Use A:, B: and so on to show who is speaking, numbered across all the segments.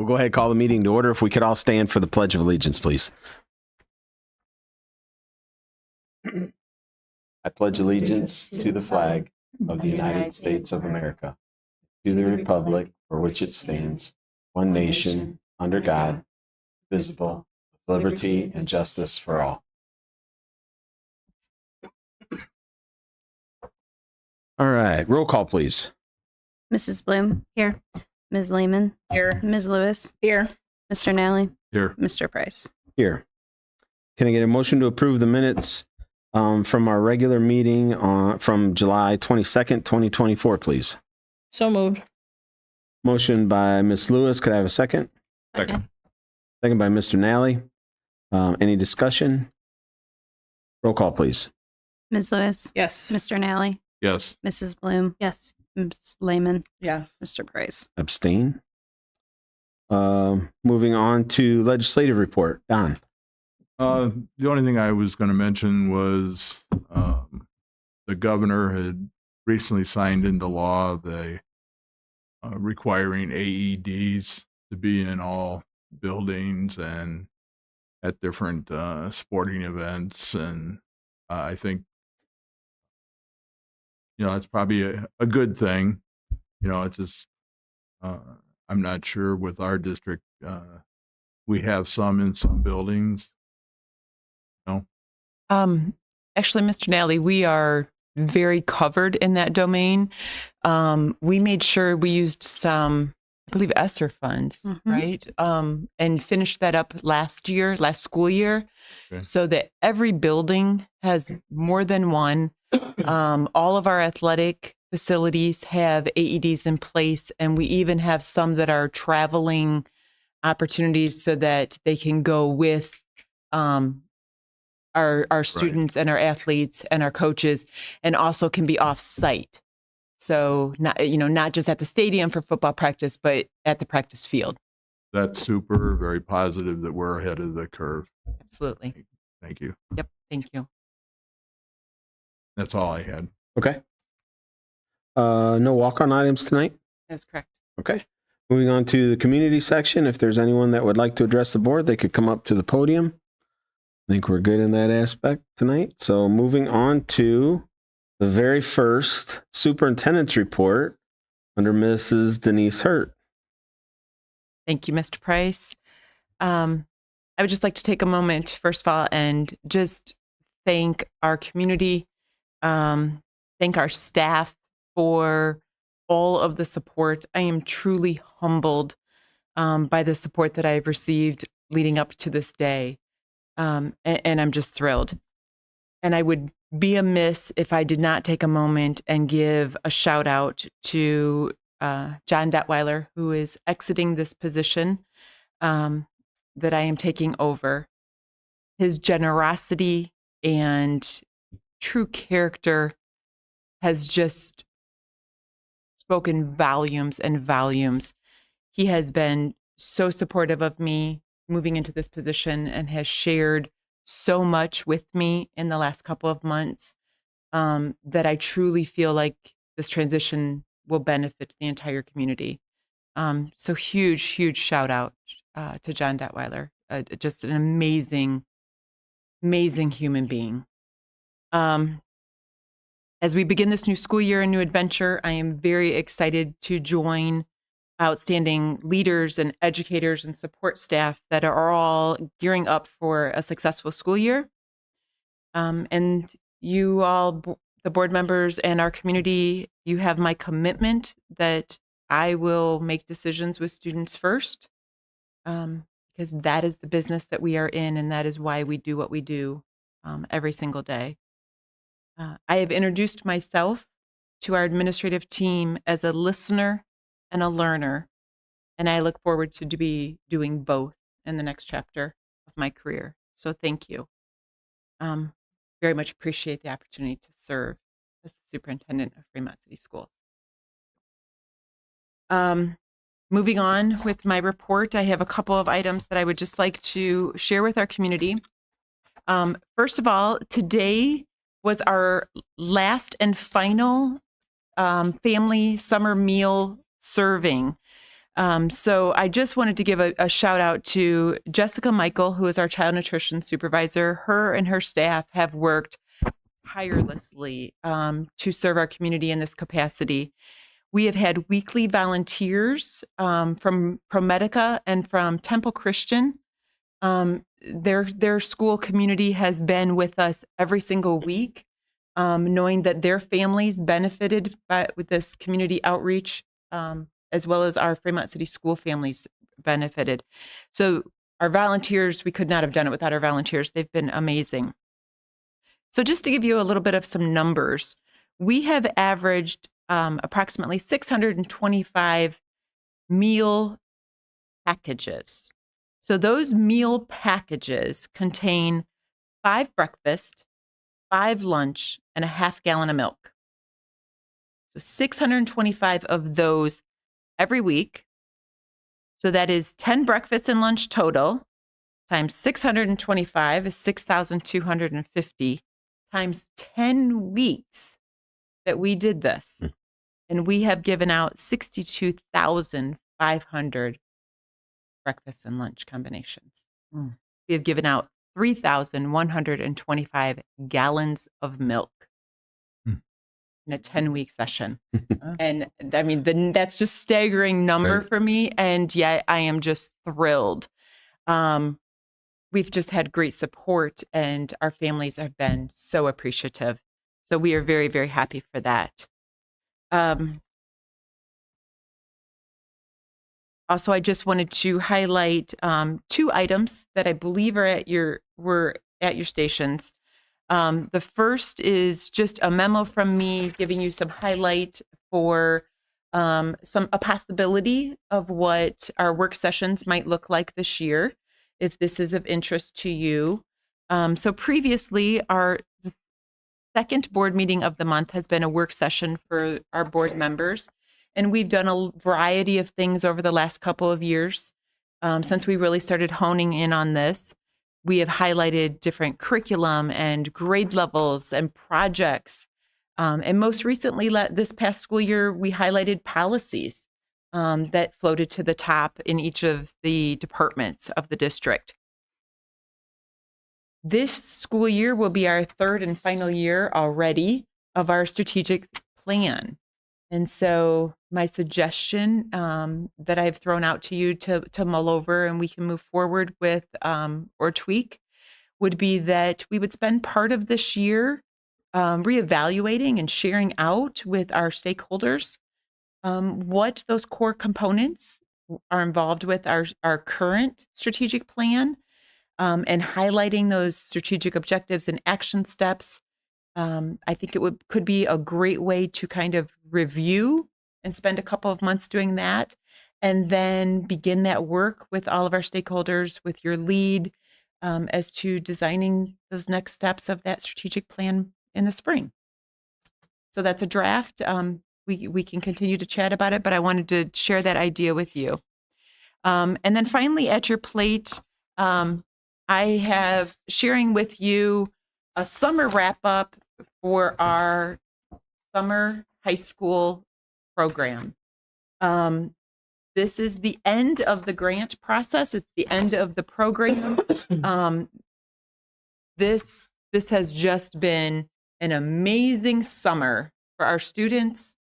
A: go ahead and call the meeting to order. If we could all stand for the Pledge of Allegiance, please. I pledge allegiance to the flag of the United States of America, to the republic for which it stands, one nation, under God, visible, with liberty and justice for all. All right, roll call, please.
B: Mrs. Bloom? Here. Ms. Lehman?
C: Here.
B: Ms. Lewis?
C: Here.
B: Mr. Nally?
D: Here.
B: Mr. Price?
A: Here. Can I get a motion to approve the minutes from our regular meeting from July 22nd, 2024, please?
C: So moved.
A: Motion by Ms. Lewis. Could I have a second?
D: Second.
A: Second by Mr. Nally. Any discussion? Roll call, please.
B: Ms. Lewis?
C: Yes.
B: Mr. Nally?
D: Yes.
B: Mrs. Bloom? Yes. Ms. Lehman?
C: Yes.
B: Mr. Price?
A: Abstain. Moving on to legislative report. Don.
D: The only thing I was going to mention was the governor had recently signed into law the requiring AEDs to be in all buildings and at different sporting events. And I think, it's probably a good thing. It's just, I'm not sure with our district, we have some in some buildings.
E: Actually, Mr. Nally, we are very covered in that domain. We made sure we used some, I believe, ESSER funds, right? And finished that up last school year,
D: Okay.
E: so that every building has more than one. All of our athletic facilities have AEDs in place, and we even have some that are traveling opportunities so that they can go with our students and our athletes and our coaches, and also can be off site. So not just at the stadium for football practice, but at the practice field.
D: That's super, very positive that we're ahead of the curve.
E: Absolutely.
D: Thank you.
E: Yep. Thank you.
D: That's all I had.
A: Okay. No walk-on items tonight?
E: That's correct.
A: Okay. Moving on to the community section. If there's anyone that would like to address the board, they could come up to the podium. I think we're good in that aspect tonight. So moving on to the very first superintendent's report under Mrs. Denise Hurt.
E: Thank you, Mr. Price. I would just like to take a moment, first of all, and just thank our community, thank our staff for all of the support. I am truly humbled by the support that I've received leading up to this day. And I'm just thrilled. And I would be amiss if I did not take a moment and give a shout out to John Detweiler, who is exiting this position that I am taking over. His generosity and true character has just spoken volumes and volumes. He has been so supportive of me moving into this position and has shared so much with me in the last couple of months that I truly feel like this transition will benefit the entire community. So huge shout out to John Detweiler, just an amazing human being. As we begin this new school year and new adventure, I am very excited to join outstanding leaders and educators and support staff that are all gearing up for a successful school year. And you all, the board members and our community, you have my commitment that I will make decisions with students first, because that is the business that we are in, and that is why we do what we do every single day. I have introduced myself to our administrative team as a listener and a learner, and I look forward to be doing both in the next chapter of my career. So thank you. Very much appreciate the opportunity to serve as the superintendent of Fremont City Schools. Moving on with my report, I have a couple of items that I would just like to share with our community. First of all, today was our last and final family summer meal serving. So I just wanted to give a shout out to Jessica Michael, who is our child nutrition supervisor. Her and her staff have worked tirelessly to serve our community in this capacity. We have had weekly volunteers from ProMedica and from Temple Christian. Their school community has been with us every single week, knowing that their families benefited with this community outreach, as well as our Fremont City school families benefited. So our volunteers, we could not have done it without our volunteers. They've been amazing. So just to give you a little bit of some numbers, we have averaged approximately 625 meal packages. So those meal packages contain 5 breakfast, 5 lunch, and a half gallon of milk. So 625 of those every week. So that is 10 breakfast and lunch total times 625 is 6,250 times 10 weeks that we did this. And we have given out 62,500 breakfast and lunch combinations. We have given out 3,125 gallons of milk in a 10-week session. And I mean, that's just staggering number for me. And yet I am just thrilled. We've just had great support and our families have been so appreciative. So we are very, very happy for that. Also, I just wanted to highlight 2 items that I believe were at your stations. The first is just a memo from me giving you some highlight for a possibility of what our work sessions might look like this year, if this is of interest to you. So previously, the second board meeting of the month has been a work session for our board members. And we've done a variety of things over the last couple of years. Since we really started honing in on this, we have highlighted different curriculum and grade levels and projects. And most recently, this past school year, we highlighted policies that floated to the top in each of the departments of the district. This school year will be our 3rd and final year already of our strategic plan. And so my suggestion that I've thrown out to you to mull over and we can move forward with or tweak would be that we would spend part of this year reevaluating and sharing out with our stakeholders what those core components are involved with our current strategic plan and highlighting those strategic objectives and action steps. I think it could be a great way to kind of review and spend a couple of months doing that, and then begin that work with all of our stakeholders, with your lead, as to designing those next steps of that strategic plan in the spring. So that's a draft. We can continue to chat about it, but I wanted to share that idea with you. And then finally, at your plate, I have sharing with you a summer wrap up for our summer high school program. This is the end of the grant process. It's the end of the program. This has just been an amazing summer for our students.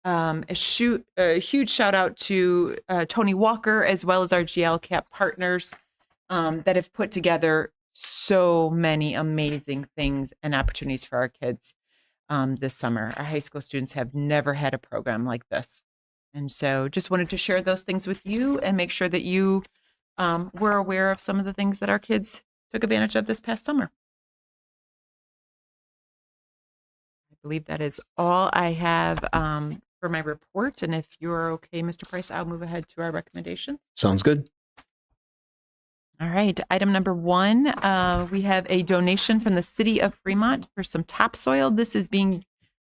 E: A huge shout out to Tony Walker, as well as our GLCAP partners that have put together so many amazing things and opportunities for our kids this summer. Our high school students have never had a program like this. And so just wanted to share those things with you and make sure that you were aware of some of the things that our kids took advantage of this past summer. I believe that is all I have for my report. And if you're okay, Mr. Price, I'll move ahead to our recommendations.
A: Sounds good.
E: All right. Item number 1, we have a donation from the city of Fremont for some topsoil. This is being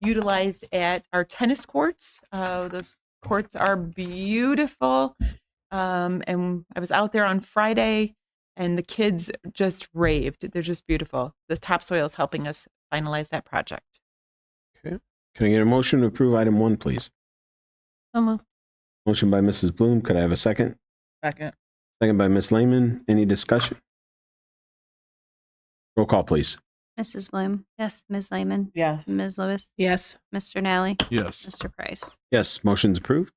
E: utilized at our tennis courts. Those courts are beautiful. And I was out there on Friday and the kids just raved. They're just beautiful. This topsoil is helping us finalize that project.
A: Okay. Can I get a motion to approve item 1, please?
B: So moved.
A: Motion by Mrs. Bloom. Could I have a second?
C: Second.
A: Second by Ms. Lehman. Any discussion? Roll call, please.
B: Mrs. Bloom. Yes. Ms. Lehman.
C: Yes.
B: Ms. Lewis.
C: Yes.
B: Mr. Nally.
D: Yes.
B: Mr. Price.
A: Yes, motion's approved.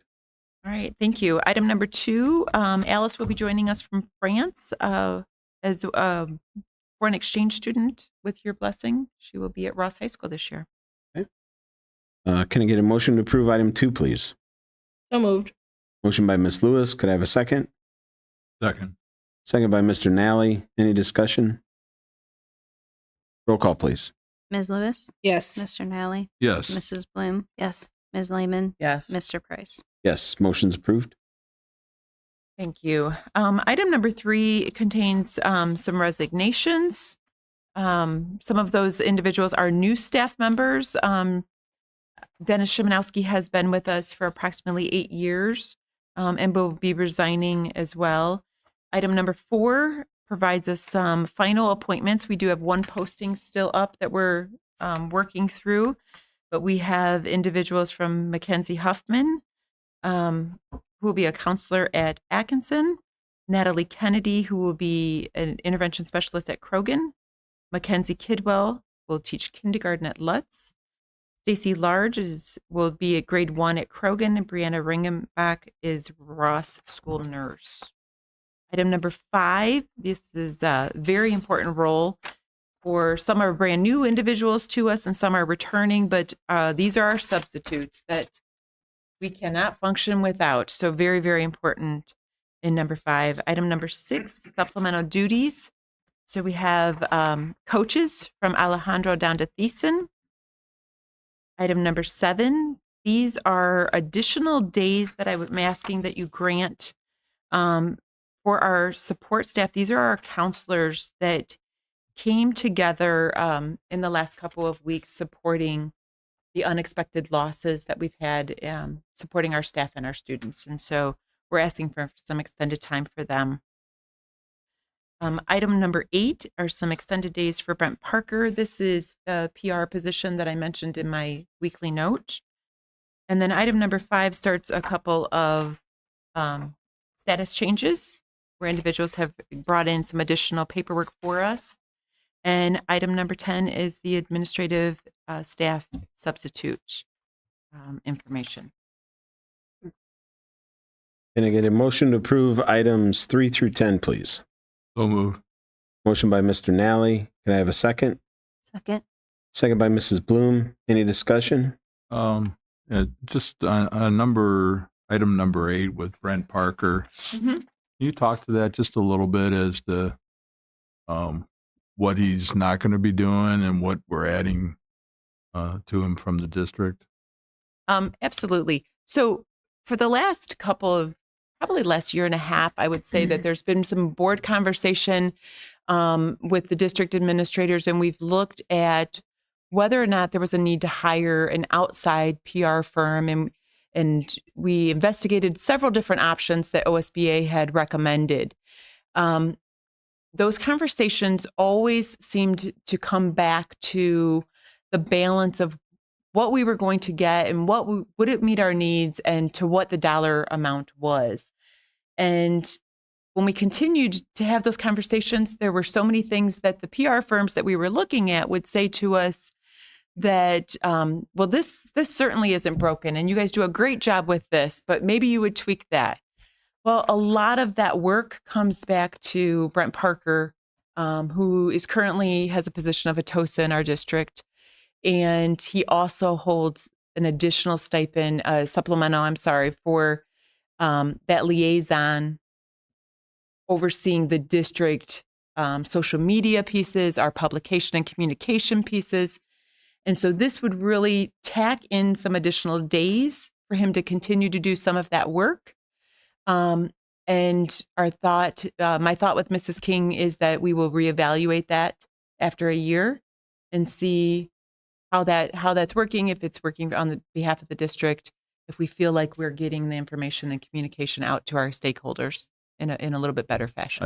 E: All right, thank you. Item number 2, Alice will be joining us from France as a foreign exchange student. With your blessing, she will be at Ross High School this year.
A: Can I get a motion to approve item 2, please?
C: So moved.
A: Motion by Ms. Lewis. Could I have a second?
D: Second.
A: Second by Mr. Nally. Any discussion? Roll call, please.
B: Ms. Lewis.
C: Yes.
B: Mr. Nally.
D: Yes.
B: Mrs. Bloom. Yes. Ms. Lehman.
C: Yes.
B: Mr. Price.
A: Yes, motion's approved.
E: Thank you. Item number 3 contains some resignations. Some of those individuals are new staff members. Dennis Szymanowski has been with us for approximately 8 years and will be resigning as well. Item number 4 provides us some final appointments. We do have one posting still up that we're working through, but we have individuals from Mackenzie Huffman, who will be a counselor at Atkinson, Natalie Kennedy, who will be an intervention specialist at Krogan, Mackenzie Kidwell will teach kindergarten at Lutz, Stacy Large will be at grade 1 at Krogan, and Brianna Ringenbach is Ross school nurse. Item number 5, this is a very important role. For some are brand new individuals to us and some are returning, but these are our substitutes that we cannot function without. So very, very important in number 5. Item number 6, supplemental duties. So we have coaches from Alejandro down to Thiessen. Item number 7, these are additional days that I'm asking that you grant for our support staff. These are our counselors that came together in the last couple of weeks supporting the unexpected losses that we've had, supporting our staff and our students. And so we're asking for some extended time for them. Item number 8 are some extended days for Brent Parker. This is the PR position that I mentioned in my weekly note. And then item number 5 starts a couple of status changes where individuals have brought in some additional paperwork for us. And item number 10 is the administrative staff substitute information.
A: Can I get a motion to approve items 3 through 10, please?
D: So moved.
A: Motion by Mr. Nally. Can I have a second?
B: Second.
A: Second by Mrs. Bloom. Any discussion?
D: Just on item number 8 with Brent Parker.
E: Mm-hmm.
D: Can you talk to that just a little bit as to what he's not going to be doing and what we're adding to him from the district?
E: Absolutely. So for the last probably last year and a half, I would say that there's been some board conversation with the district administrators, and we've looked at whether or not there was a need to hire an outside PR firm, and we investigated several different options that OSBA had recommended. Those conversations always seemed to come back to the balance of what we were going to get and would it meet our needs and to what the dollar amount was. And when we continued to have those conversations, there were so many things that the PR firms that we were looking at would say to us that, well, this certainly isn't broken and you guys do a great job with this, but maybe you would tweak that. Well, a lot of that work comes back to Brent Parker, who is currently has a position of a TOSA in our district. And he also holds an additional stipend, supplemental, for that liaison overseeing the district social media pieces, our publication and communication pieces. And so this would really tack in some additional days for him to continue to do some of that work. And my thought with Mrs. King is that we will reevaluate that after a year and see how that's working, if it's working on the behalf of the district, if we feel like we're getting the information and communication out to our stakeholders in a little bit better fashion.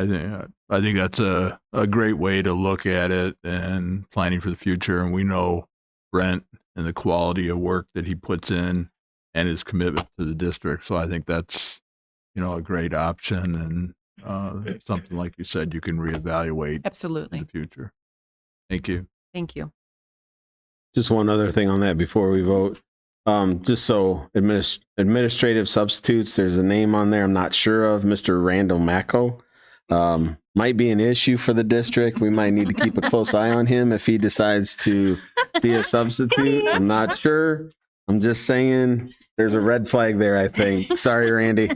D: I think that's a great way to look at it and planning for the future. And we know Brent and the quality of work that he puts in and his commitment to the district. So I think that's, a great option, and something, like you said, you can reevaluate in
E: Absolutely.
D: the future. Thank you.
E: Thank you.
A: Just one other thing on that before we vote. Just so administrative substitutes, there's a name on there I'm not sure of, Mr. Randall Macco. Might be an issue for the district. We might need to keep a close eye on him if he decides to be a substitute. I'm not sure. I'm just saying there's a red flag there, I think. Sorry, Randy.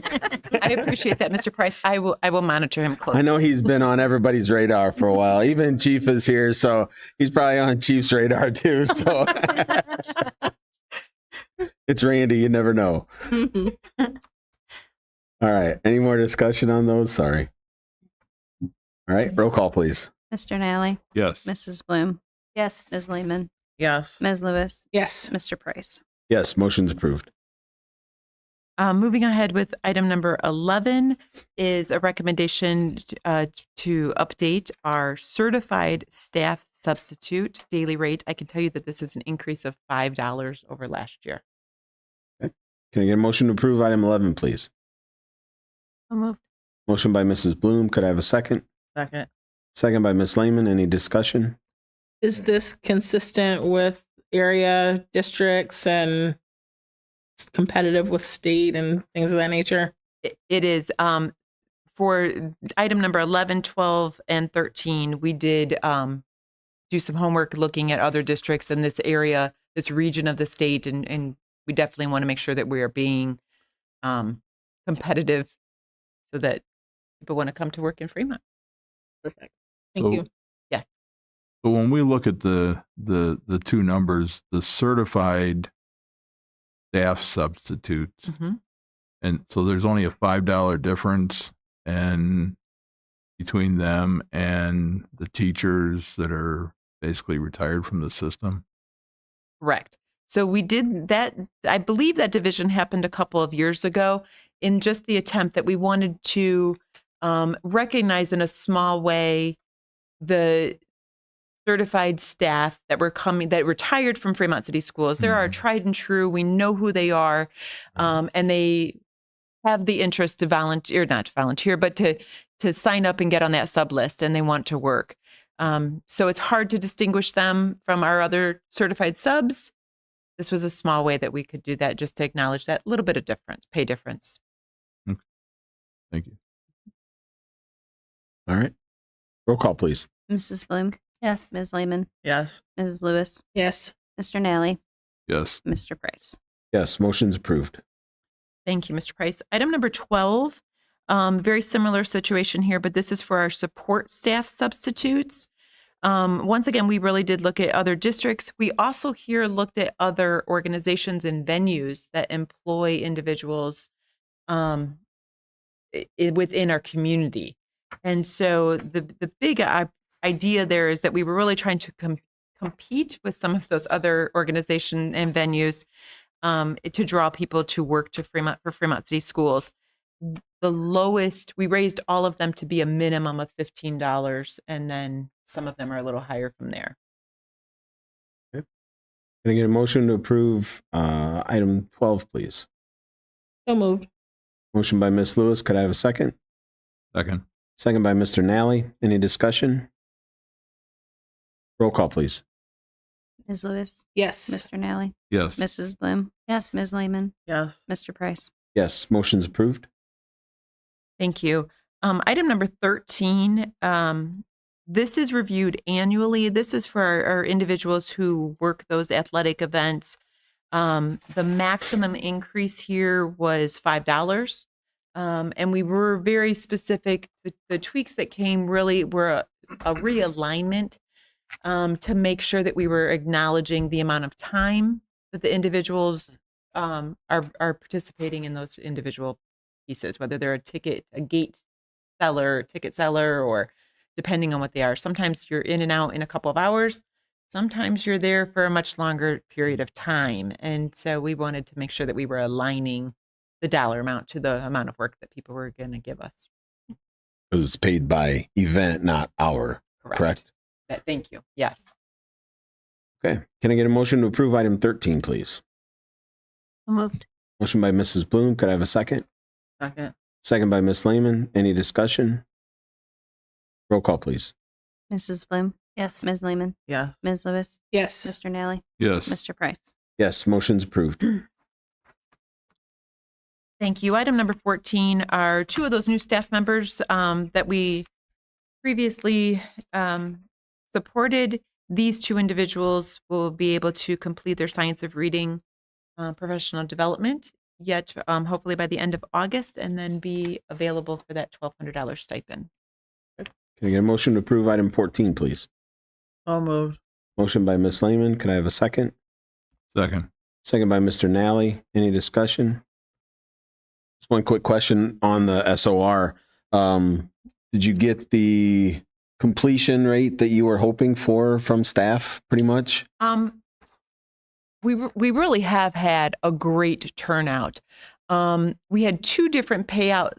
E: I appreciate that, Mr. Price. I will monitor him closely.
A: I know he's been on everybody's radar for a while. Even Chief is here, so he's probably on Chief's radar too. So it's Randy. You never know. All right. Any more discussion on those? Sorry. All right. Roll call, please.
B: Mr. Nally,
D: Yes.
B: Mrs. Bloom. Yes. Ms. Lehman,
C: Yes.
B: Ms. Lewis,
C: Yes.
B: Mr. Price.
A: Yes. Motion's approved.
E: Moving ahead with item number 11 is a recommendation to update our certified staff substitute daily rate. I can tell you that this is an increase of $5 over last year.
A: Can I get a motion to approve item 11, please?
B: So moved.
A: Motion by Mrs. Bloom. Could I have a second?
C: Second.
A: Second by Ms. Lehman. Any discussion?
C: Is this consistent with area districts and competitive with state and things of that nature?
E: It is. For item number 11, 12, and 13, we did do some homework looking at other districts in this area, this region of the state, and we definitely want to make sure that we are being competitive so that people want to come to work in Fremont.
C: Perfect. Thank you.
E: Yes.
D: But when we look at the two numbers, the certified staff substitutes,
E: Mhm.
D: and so there's only a $5 difference and between them and the teachers that are basically retired from the system.
E: Correct. So we did that. I believe that division happened a couple of years ago in just the attempt that we wanted to recognize in a small way the certified staff that retired from Fremont City Schools. There are tried and true. We know who they are, and they have the interest to volunteer, not to volunteer, but to sign up and get on that sub list, and they want to work. So it's hard to distinguish them from our other certified subs. This was a small way that we could do that, just to acknowledge that little bit of pay difference.
D: Thank you.
A: All right. Roll call, please.
B: Mrs. Bloom. Yes. Ms. Lehman,
C: Yes.
B: Mrs. Lewis,
C: Yes.
B: Mr. Nally,
D: Yes.
B: Mr. Price.
A: Yes. Motion's approved.
E: Thank you, Mr. Price. Item number 12, very similar situation here, but this is for our support staff substitutes. Once again, we really did look at other districts. We also here looked at other organizations and venues that employ individuals within our community. And so the big idea there is that we were really trying to compete with some of those other organizations and venues to draw people to work for Fremont City Schools. The lowest, we raised all of them to be a minimum of $15, and then some of them are a little higher from there.
A: Can I get a motion to approve item 12, please?
C: So moved.
A: Motion by Ms. Lewis. Could I have a second?
D: Second.
A: Second by Mr. Nally. Any discussion? Roll call, please.
B: Ms. Lewis,
C: Yes.
B: Mr. Nally,
D: Yes.
B: Mrs. Bloom. Yes. Ms. Lehman,
C: Yes.
B: Mr. Price.
A: Yes. Motion's approved.
E: Thank you. Item number 13, this is reviewed annually. This is for our individuals who work those athletic events. The maximum increase here was $5. And we were very specific. The tweaks that came really were a realignment to make sure that we were acknowledging the amount of time that the individuals are participating in those individual pieces, whether they're a gate seller, ticket seller, or depending on what they are. Sometimes you're in and out in a couple of hours. Sometimes you're there for a much longer period of time. And so we wanted to make sure that we were aligning the dollar amount to the amount of work that people were going to give us.
A: It was paid by event, not hour. Correct?
E: Thank you. Yes.
A: Okay. Can I get a motion to approve item 13, please?
B: So moved.
A: Motion by Mrs. Bloom. Could I have a second?
C: Second.
A: Second by Ms. Lehman. Any discussion? Roll call, please.
B: Mrs. Bloom.
F: Yes.
B: Ms. Lehman.
F: Yes.
B: Ms. Lewis.
C: Yes.
B: Mr. Nally.
D: Yes.
B: Mr. Price.
A: Yes, motion's approved.
E: Thank you. Item number 14 are two of those new staff members that we previously supported. These two individuals will be able to complete their Science of Reading professional development, yet hopefully by the end of August, and then be available for that $1,200 stipend.
A: Can I get a motion to approve item 14, please?
F: So moved.
A: Motion by Ms. Lehman. Could I have a second?
D: Second.
A: Second by Mr. Nally. Any discussion? Just one quick question on the SOR. Did you get the completion rate that you were hoping for from staff pretty much?
E: We really have had a great turnout. We had two different payout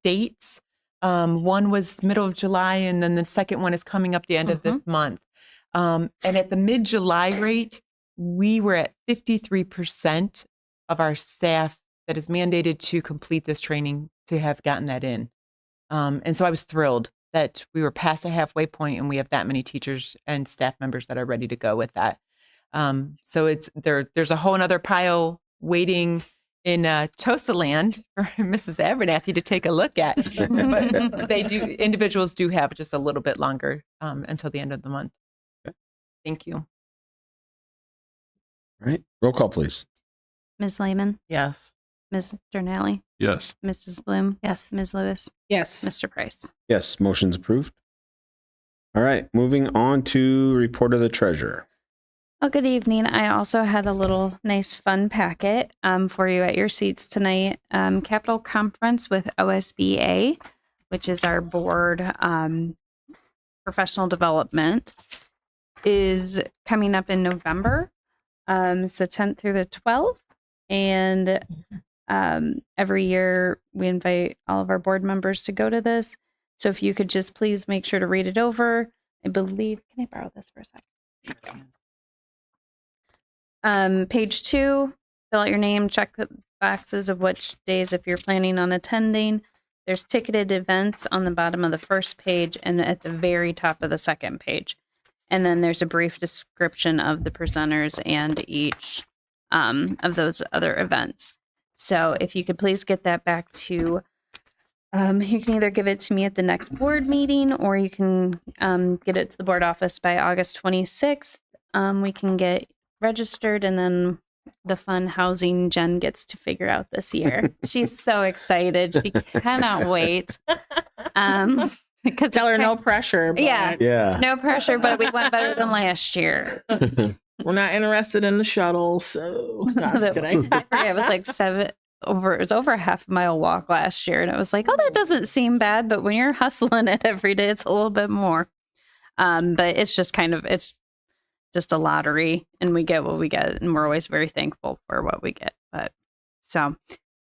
E: dates. One was middle of July, and then the second one is coming up the end of this month. And at the mid-July rate, we were at 53% of our staff that is mandated to complete this training to have gotten that in. And so I was thrilled that we were past the halfway point and we have that many teachers and staff members that are ready to go with that. So there's a whole nother pile waiting in Tosa land for Mrs. Abernathy to take a look at. But individuals do have just a little bit longer until the end of the month. Thank you.
A: All right. Roll call, please.
B: Ms. Lehman.
F: Yes.
B: Mr. Nally.
D: Yes.
B: Mrs. Bloom. Yes. Ms. Lewis.
C: Yes.
B: Mr. Price.
A: Yes, motion's approved. All right. Moving on to report of the treasurer.
B: Well, good evening. I also had a little nice fun packet for you at your seats tonight. Capital Conference with OSBA, which is our board professional development, is coming up in November. It's the 10th through the 12th. And every year we invite all of our board members to go to this. So if you could just please make sure to read it over. I believe, can I borrow this for a second? Page 2, fill out your name, check the boxes of which days if you're planning on attending. There's ticketed events on the bottom of the first page and at the very top of the second page. And then there's a brief description of the presenters and each of those other events. So if you could please get that back to, you can either give it to me at the next board meeting or you can get it to the board office by August 26th. We can get registered and then the fun housing Jen gets to figure out this year. She's so excited. She cannot wait. Because
C: Tell her no pressure. But
A: Yeah.
B: no pressure, but we went better than last year.
C: we're not interested in the shuttle. So no, I'm just kidding.
B: I forget, it was like it was over a half-mile walk last year. And it was like, oh, that doesn't seem bad. But when you're hustling it every day, it's a little bit more. But it's just it's just a lottery and we get what we get. And we're always very thankful for what we get. But so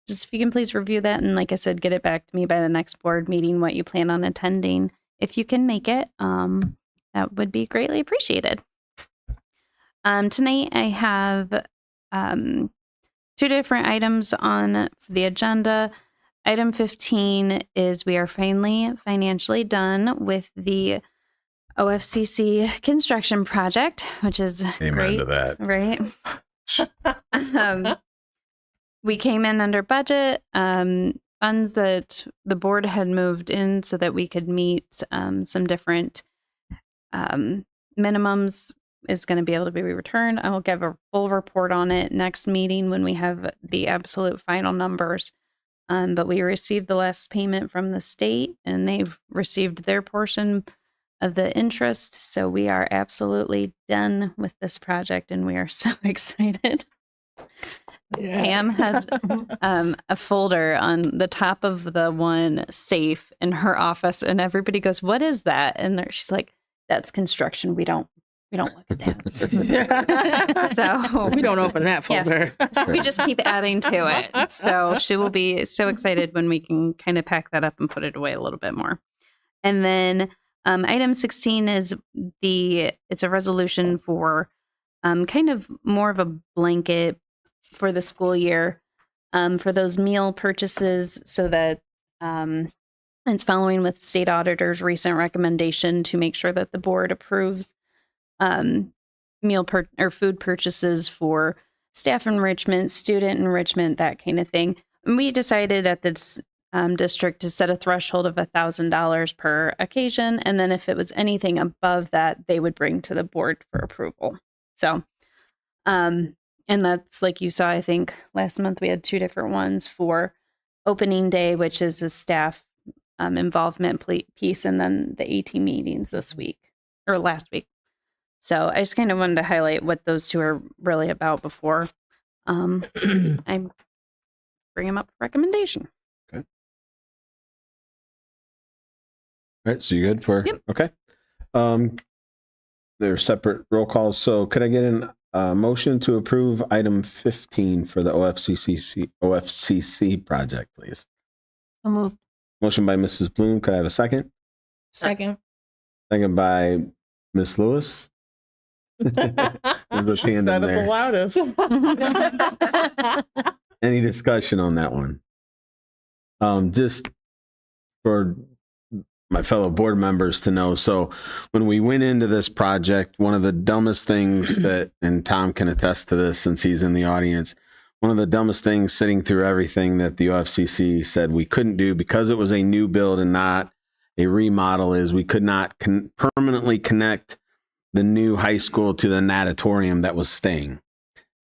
B: just if you can please review that. And like I said, get it back to me by the next board meeting, what you plan on attending. If you can make it, that would be greatly appreciated. Tonight I have two different items on the agenda. Item 15 is we are finally financially done with the OFCC construction project, which is great
A: to that.
B: right? We came in under budget. Funds that the board had moved in so that we could meet some different minimums is going to be able to be returned. I will give a full report on it next meeting when we have the absolute final numbers. But we received the last payment from the state and they've received their portion of the interest. So we are absolutely done with this project and we are so excited.
C: Yes.
B: Pam has a folder on the top of the one safe in her office and everybody goes, what is that? And she's like, that's construction. We don't look at that. So
C: we don't open that folder.
B: we just keep adding to it. So she will be so excited when we can kind of pack that up and put it away a little bit more. And then item 16 is it's a resolution for kind of more of a blanket for the school year. for those meal purchases so that it's following with state auditor's recent recommendation to make sure that the board approves or food purchases for staff enrichment, student enrichment, that kind of thing. And we decided at this district to set a threshold of $1,000 per occasion. And then if it was anything above that, they would bring to the board for approval. So, and that's like you saw, I think last month we had 2 different ones for opening day, which is a staff involvement piece, and then the AT meetings this week or last week. So I just kind of wanted to highlight what those 2 are really about before I bring them up for recommendation.
A: All right, so you good for?
B: Yep.
A: Okay. They're separate roll calls. So could I get a motion to approve item 15 for the OFCC project, please?
B: I'll move.
A: Motion by Mrs. Bloom. Could I have a second?
C: Second.
A: Second by Miss Lewis. There's a hand in
C: Instead of the
A: there.
C: loudest.
A: Any discussion on that one? Just for my fellow board members to know. So when we went into this project, one of the dumbest things that, and Tom can attest to this since he's in the audience, one of the dumbest things sitting through everything that the OFCC said we couldn't do because it was a new build and not a remodel is we could not permanently connect the new high school to the natatorium that was staying.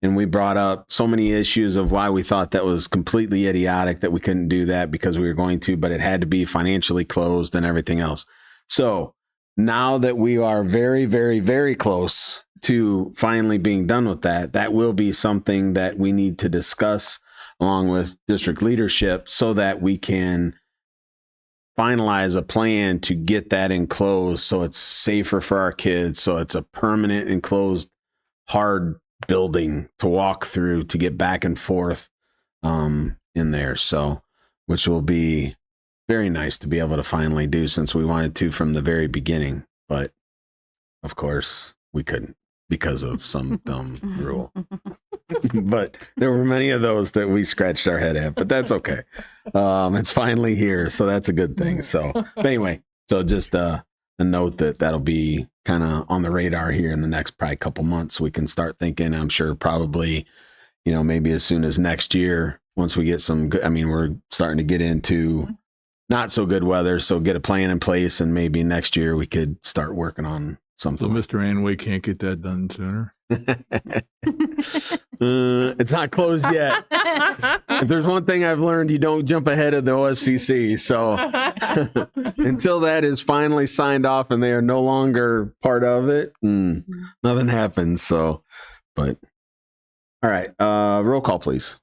A: And we brought up so many issues of why we thought that was completely idiotic that we couldn't do that because we were going to, but it had to be financially closed and everything else. So now that we are very, very, very close to finally being done with that, that will be something that we need to discuss along with district leadership so that we can finalize a plan to get that enclosed so it's safer for our kids. So it's a permanent enclosed, hard building to walk through to get back and forth in there. So, which will be very nice to be able to finally do since we wanted to from the very beginning. But of course we couldn't because of some dumb rule. But there were many of those that we scratched our head at, but that's okay. It's finally here. So that's a good thing. So but anyway, so just a note that'll be kind of on the radar here in the next probably couple months. We can start thinking, I'm sure probably, maybe as soon as next year, once we get some good, we're starting to get into not so good weather. So get a plan in place and maybe next year we could start working on
D: So
A: something.
D: Mr. Anway can't get that done sooner.
A: It's not closed yet. If there's one thing I've learned, you don't jump ahead of the OFCC. So until that is finally signed off and they are no longer part of it, nothing happens. So, but all right, roll call, please.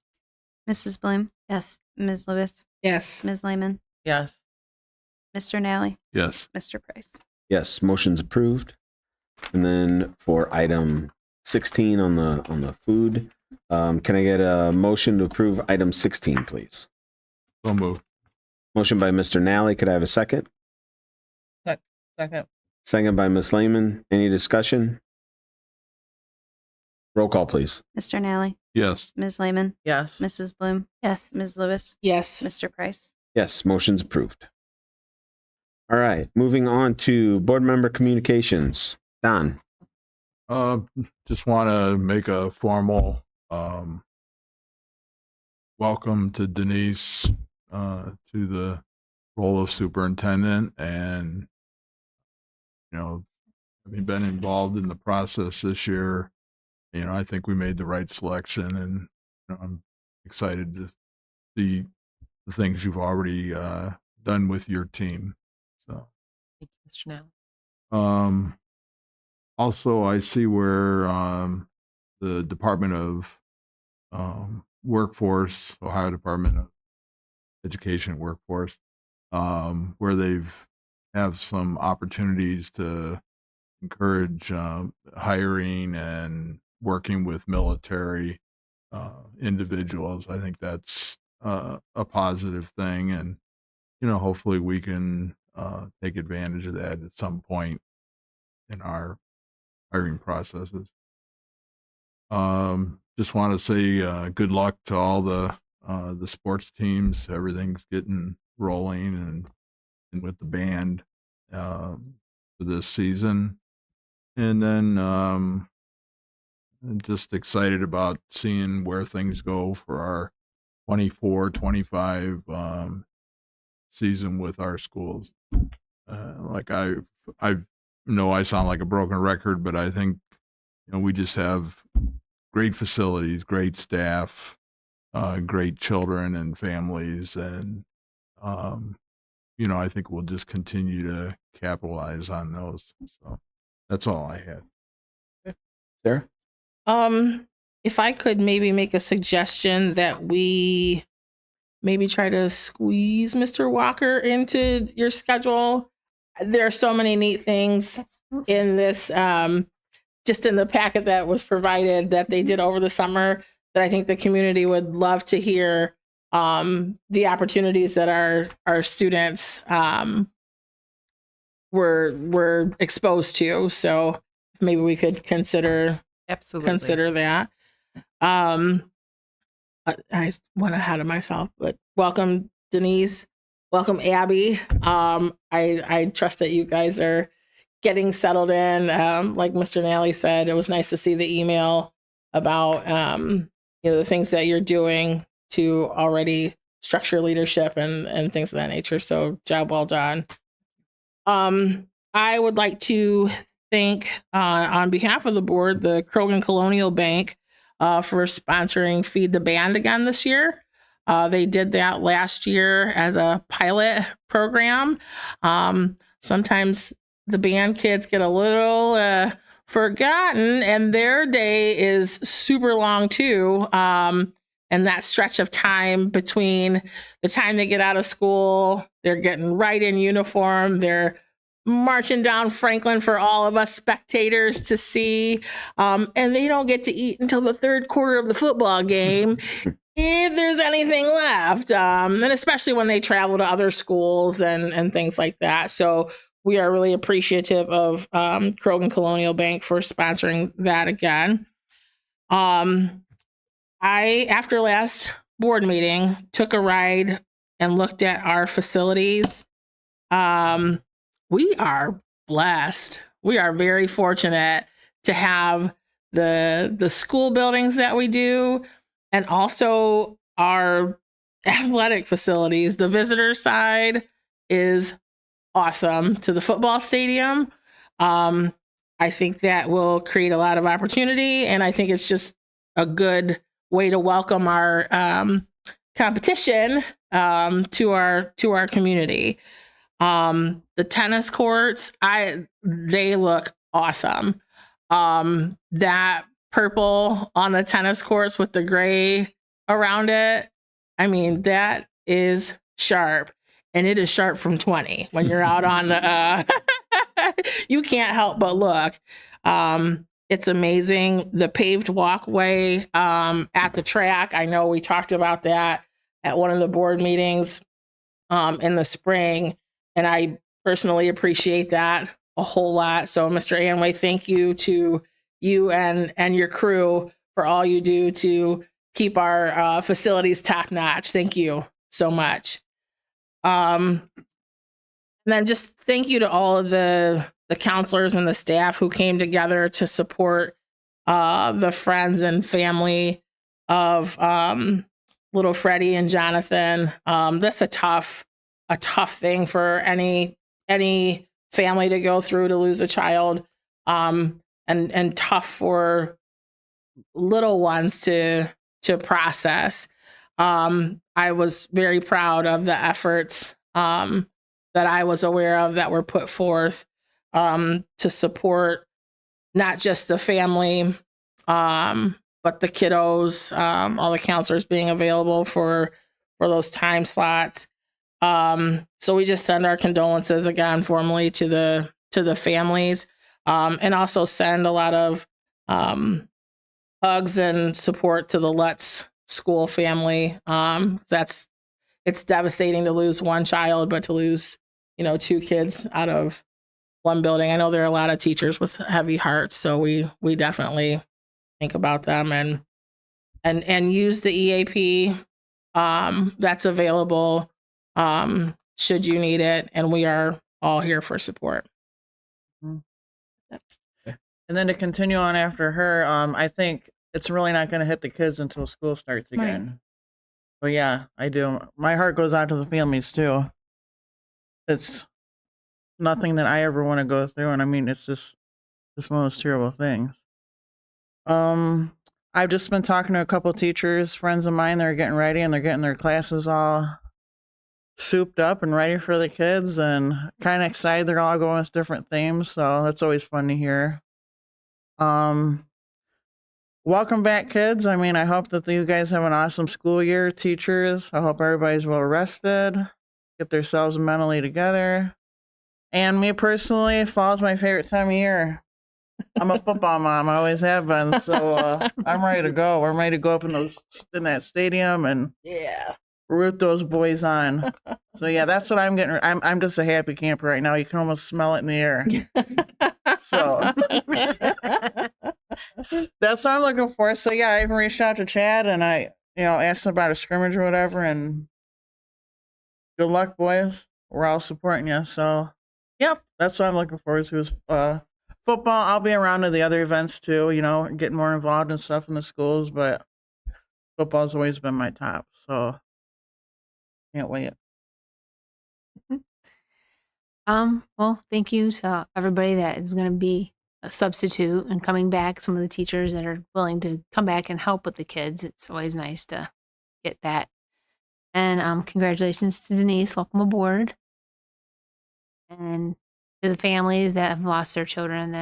B: Mrs. Bloom? Yes. Ms. Lewis?
C: Yes.
B: Ms. Lehman?
E: Yes.
B: Mr. Nally?
D: Yes.
B: Mr. Price?
A: Yes, motion's approved. And then for item 16 on the food, can I get a motion to approve item 16, please?
D: So moved.
A: Motion by Mr. Nally. Could I have a second?
C: Second.
A: Second by Ms. Lehman. Any discussion? Roll call, please.
B: Mr. Nally?
D: Yes.
B: Ms. Lehman?
E: Yes.
B: Mrs. Bloom? Yes. Ms. Lewis?
C: Yes.
B: Mr. Price?
A: Yes, motion's approved. All right, moving on to board member communications. Don.
D: Just want to make a formal welcome to Denise to the role of superintendent, and having been involved in the process this year, I think we made the right selection, and I'm excited to see the things you've already done with your team. So,
E: Thank you, Mr. Now.
D: also, I see where the Department of Workforce, Ohio Department of Education and Workforce, where they've have some opportunities to encourage hiring and working with military individuals. I think that's a positive thing, and hopefully we can take advantage of that at some point in our hiring processes. Just want to say good luck to all the the sports teams, everything's getting rolling and with the band for this season. And then I'm just excited about seeing where things go for our 24-25 season with our schools. Like I know I sound like a broken record, but I think we just have great facilities, great staff, great children and families, and I think we'll just continue to capitalize on those. So that's all I had.
A: Sarah?
C: If I could maybe make a suggestion that we maybe try to squeeze Mr. Walker into your schedule. There are so many neat things in this, just in the packet that was provided that they did over the summer that I think the community would love to hear, the opportunities that our students were exposed to. So maybe we could consider that. I went ahead of myself, but welcome Denise, welcome Abby. I trust that you guys are getting settled in. Like Mr. Nally said, it was nice to see the email about the things that you're doing to already structure leadership and things of that nature. So job well done. I would like to thank on behalf of the board, the Krogan Colonial Bank, for sponsoring Feed the Band again this year. They did that last year as a pilot program. Sometimes the band kids get a little forgotten, and their day is super long too. And that stretch of time between the time they get out of school, they're getting right in uniform, they're marching down Franklin for all of us spectators to see. And they don't get to eat until the third quarter of the football game, if there's anything left. And especially when they travel to other schools and things like that. So we are really appreciative of Krogan Colonial Bank for sponsoring that again. After last board meeting, took a ride and looked at our facilities. We are blessed. We are very fortunate to have the school buildings that we do, and also our athletic facilities. The visitor side is awesome to the football stadium. I think that will create a lot of opportunity, and I think it's just a good way to welcome our competition to our community. The tennis courts, they look awesome. That purple on the tennis courts with the gray around it, I mean, that is sharp. And it is sharp from 20 when you're out on the, you can't help but look. It's amazing. The paved walkway at the track, I know we talked about that at one of the board meetings in the spring. And I personally appreciate that a whole lot. So Mr. Anway, thank you to you and your crew for all you do to keep our facilities top notch. Thank you so much. And then just thank you to all of the counselors and the staff who came together to support the friends and family of little Freddie and Jonathan. That's a tough thing for any family to go through, to lose a child, and tough for little ones to process. I was very proud of the efforts that I was aware of that were put forth to support not just the family, but the kiddos, all the counselors being available for those time slots. So we just send our condolences again formally to the families, and also send a lot of hugs and support to the Lutz school family. It's devastating to lose one child, but to lose, 2 kids out of one building. I know there are a lot of teachers with heavy hearts, so we definitely think about them and use the EAP that's available should you need it. And we are all here for support.
F: And then to continue on after her, I think it's really not going to hit the kids until school starts again. But yeah, I do. My heart goes out to the families too. It's nothing that I ever want to go through, and I mean, it's just one of those terrible things. I've just been talking to a couple teachers, friends of mine. They're getting ready, and they're getting their classes all souped up and ready for the kids, and kind of excited. They're all going with different themes, so that's always fun to hear. Welcome back, kids. I mean, I hope that you guys have an awesome school year, teachers. I hope everybody's well rested, get themselves mentally together. And me personally, fall's my favorite time of year. I'm a football mom. I always have been. So I'm ready to go. We're ready to go up in that stadium and root those boys on. So yeah, that's what I'm getting. I'm just a happy camper right now. You can almost smell it in the air. So that's what I'm looking for. So yeah, I even reached out to Chad and I, asked him about a scrimmage or whatever. And good luck, boys. We're all supporting you. So yep, that's what I'm looking forward to is football. I'll be around to the other events too, getting more involved in stuff in the schools, but football's always been my top. So can't wait.
G: Well, thank you to everybody that is going to be a substitute and coming back. Some of the teachers that are willing to come back and help with the kids. It's always nice to get that. And congratulations to Denise. Welcome aboard. And to the families that have lost their children,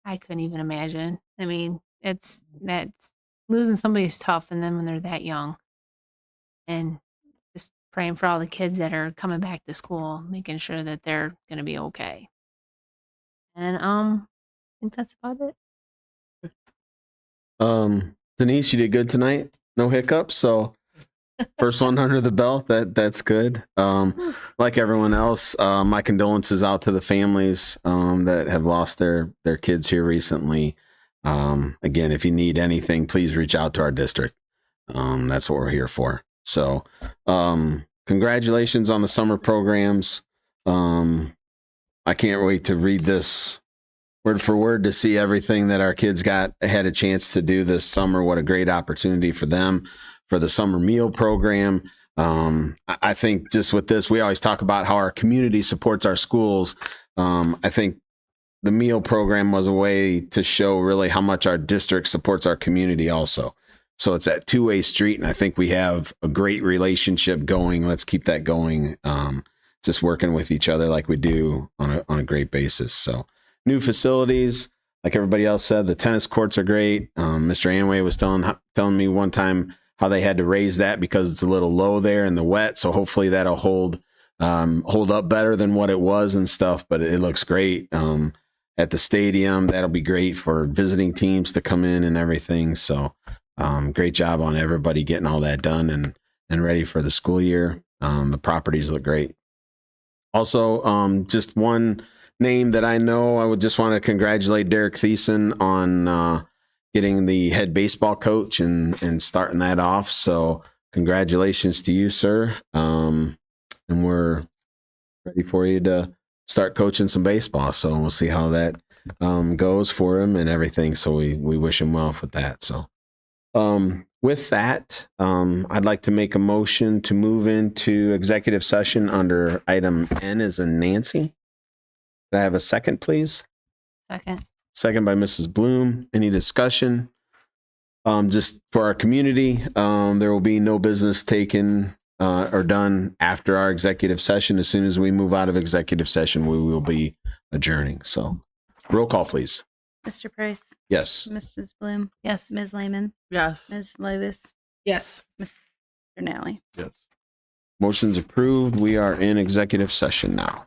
G: I couldn't even imagine. I mean, that's losing somebody is tough, and then when they're that young. And just praying for all the kids that are coming back to school, making sure that they're going to be okay. And I think that's about it.
A: Denise, you did good tonight. No hiccups. So first one under the belt. That's good. Like everyone else, my condolences out to the families that have lost their kids here recently. Again, if you need anything, please reach out to our district. That's what we're here for. So, congratulations on the summer programs. I can't wait to read this word for word to see everything that our kids had a chance to do this summer. What a great opportunity for them for the summer meal program. I think just with this, we always talk about how our community supports our schools. I think the meal program was a way to show really how much our district supports our community also. So it's that two-way street, and I think we have a great relationship going. Let's keep that going. Just working with each other like we do on a great basis. So new facilities, like everybody else said, the tennis courts are great. Mr. Anway was telling me one time how they had to raise that because it's a little low there in the wet. So hopefully that'll hold up better than what it was and stuff. But it looks great at the stadium. That'll be great for visiting teams to come in and everything. So great job on everybody getting all that done and ready for the school year. The properties look great. Also, just one name that I know, I would just want to congratulate Derek Thiessen on getting the head baseball coach and starting that off. So congratulations to you, sir. And we're ready for you to start coaching some baseball. So we'll see how that goes for him and everything. So we wish him well with that. So with that, I'd like to make a motion to move into executive session under item N as in Nancy. Could I have a second, please?
G: Second.
A: Second by Mrs. Bloom. Any discussion? Just for our community, there will be no business taken or done after our executive session. As soon as we move out of executive session, we will be adjourning. So roll call, please.
B: Mr. Price,
A: Yes.
B: Mrs. Bloom,
G: Yes.
B: Ms. Lehman,
F: Yes.
B: Ms. Levis,
C: Yes.
B: Mr. Nally.
D: Yes.
A: Motion's approved. We are in executive session now.